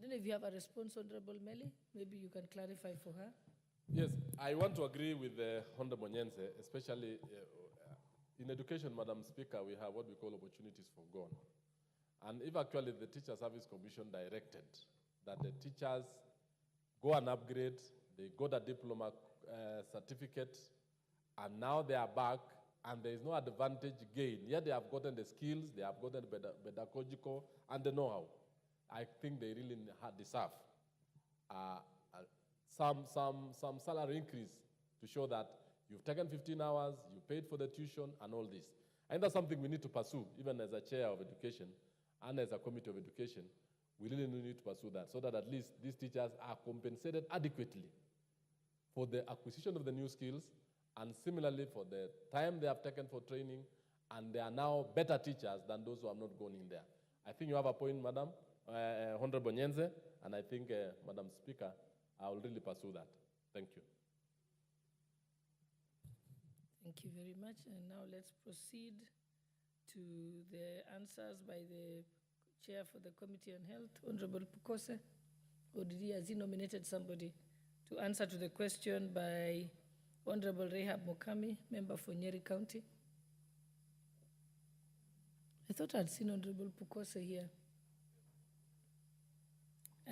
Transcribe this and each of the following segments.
don't know if you have a response, Honorable Meli. Maybe you can clarify for her. Yes, I want to agree with Honorable Nyenze, especially in education, Madam Speaker, we have what we call opportunities for gone. And if actually the Teacher Service Commission directed that the teachers go and upgrade, they got a diploma certificate, and now they are back, and there is no advantage gain. Yet they have gotten the skills, they have gotten pedagogical, and the know-how. I think they really deserve some salary increase to show that you've taken 15 hours, you paid for the tuition, and all this. And that's something we need to pursue, even as a chair of education and as a committee of education. We really need to pursue that so that at least these teachers are compensated adequately for the acquisition of the new skills, and similarly for the time they have taken for training, and they are now better teachers than those who have not gone in there. I think you have a point, Madam Honorable Nyenze, and I think, Madam Speaker, I will really pursue that. Thank you. Thank you very much. And now let's proceed to the answers by the Chair for the Committee on Health, Honorable Pukose. Or has he nominated somebody to answer to the question by Honorable Rehab Mokami, member for Nyeri County? I thought I'd seen Honorable Pukose here.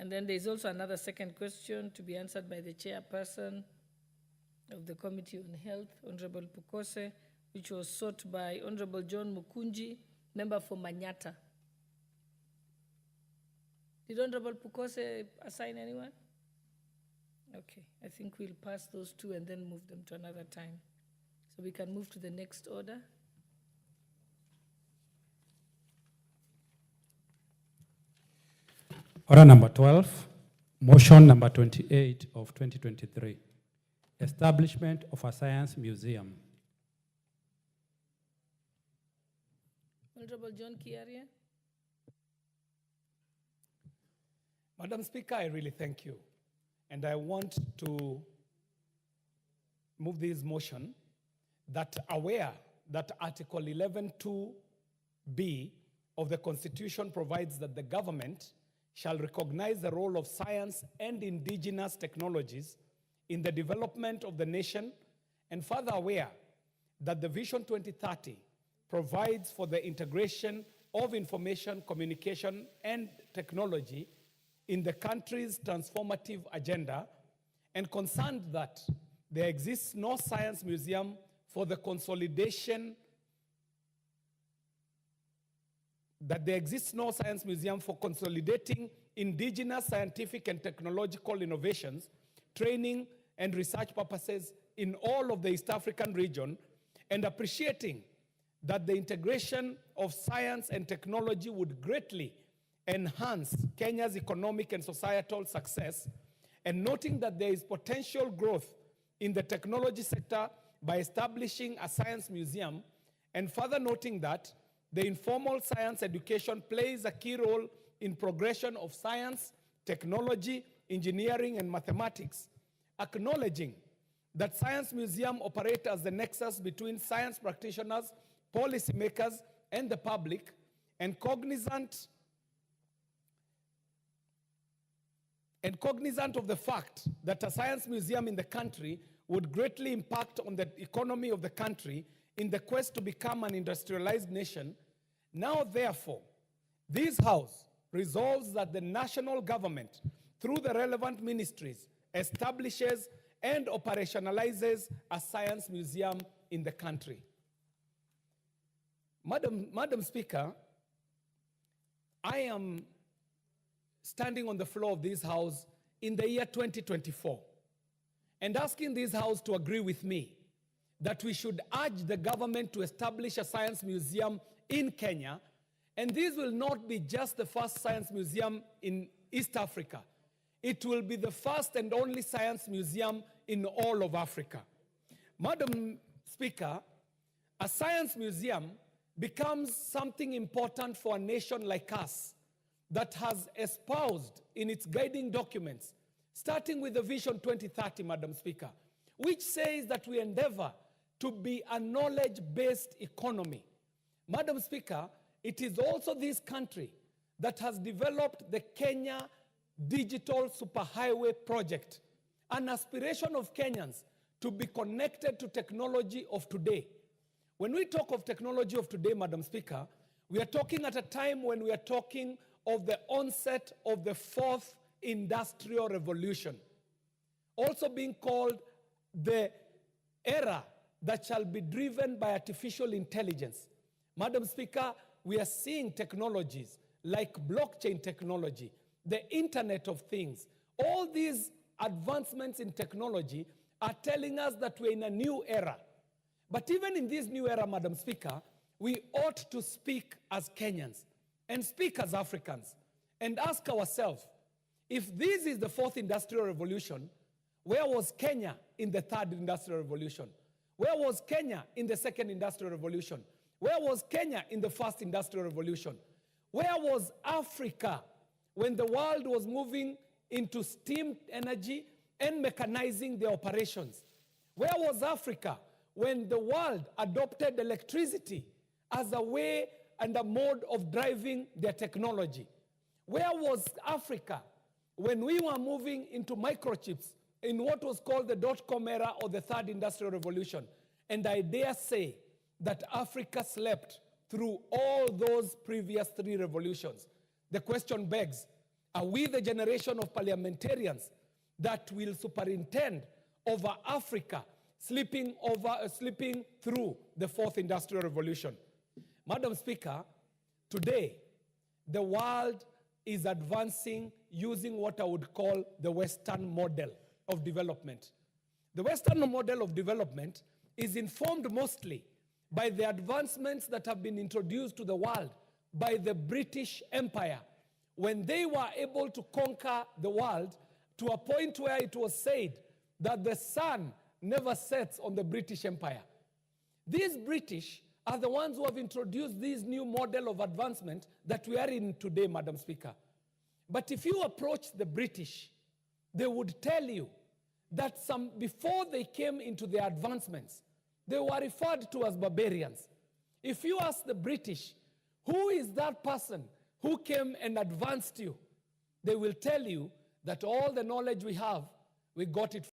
And then there's also another second question to be answered by the chairperson of the Committee on Health, Honorable Pukose, which was sought by Honorable John Mukunji, member for Manyata. Did Honorable Pukose assign anyone? Okay, I think we'll pass those two and then move them to another time. So we can move to the next order. Order number 12, motion number 28 of 2023, establishment of a science museum. Honorable John Kiaria. Madam Speaker, I really thank you. And I want to move this motion that aware that Article 11(2)(b) of the Constitution provides that the government shall recognize the role of science and indigenous technologies in the development of the nation, and further aware that the Vision 2030 provides for the integration of information, communication, and technology in the country's transformative agenda, and concerned that there exists no science museum for the consolidation for consolidating indigenous scientific and technological innovations, training, and research purposes in all of the East African region, and appreciating that the integration of science and technology would greatly enhance Kenya's economic and societal success, and noting that there is potential growth in the technology sector by establishing a science museum, and further noting that the informal science education plays a key role in progression of science, technology, engineering, and mathematics, acknowledging that science museum operate as the nexus between science practitioners, policymakers, and the public, and cognizant of the fact that a science museum in the country would greatly impact on the economy of the country in the quest to become an industrialized nation. Now, therefore, this House resolves that the national government, through the relevant ministries, establishes and operationalizes a science museum in the country. Madam Speaker, I am standing on the floor of this House in the year 2024 and asking this House to agree with me that we should urge the government to establish a science museum in Kenya, and this will not be just the first science museum in East Africa. It will be the first and only science museum in all of Africa. Madam Speaker, a science museum becomes something important for a nation like us that has espoused in its guiding documents, starting with the Vision 2030, Madam Speaker, which says that we endeavor to be a knowledge-based economy. Madam Speaker, it is also this country that has developed the Kenya digital superhighway project, an aspiration of Kenyans to be connected to technology of today. When we talk of technology of today, Madam Speaker, we are talking at a time when we are talking of the onset of the fourth industrial revolution, also being called the era that shall be driven by artificial intelligence. Madam Speaker, we are seeing technologies like blockchain technology, the Internet of Things. All these advancements in technology are telling us that we're in a new era. But even in this new era, Madam Speaker, we ought to speak as Kenyans and speak as Africans and ask ourselves, if this is the fourth industrial revolution, where was Kenya in the third industrial revolution? Where was Kenya in the second industrial revolution? Where was Kenya in the first industrial revolution? Where was Africa when the world was moving into steam energy and mechanizing their operations? Where was Africa when the world adopted electricity as a way and a mode of driving their technology? Where was Africa when we were moving into microchips in what was called the dot-com era or the third industrial revolution? And I dare say that Africa slept through all those previous three revolutions. The question begs, are we the generation of parliamentarians that will superintend over Africa sleeping through the fourth industrial revolution? Madam Speaker, today the world is advancing using what I would call the Western model of development. The Western model of development is informed mostly by the advancements that have been introduced to the world by the British Empire, when they were able to conquer the world to a point where it was said that the sun never sets on the British Empire. These British are the ones who have introduced this new model of advancement that we are in today, Madam Speaker. But if you approach the British, they would tell you that before they came into their advancements, they were referred to as barbarians. If you ask the British, who is that person who came and advanced you? They will tell you that all the knowledge we have, we got it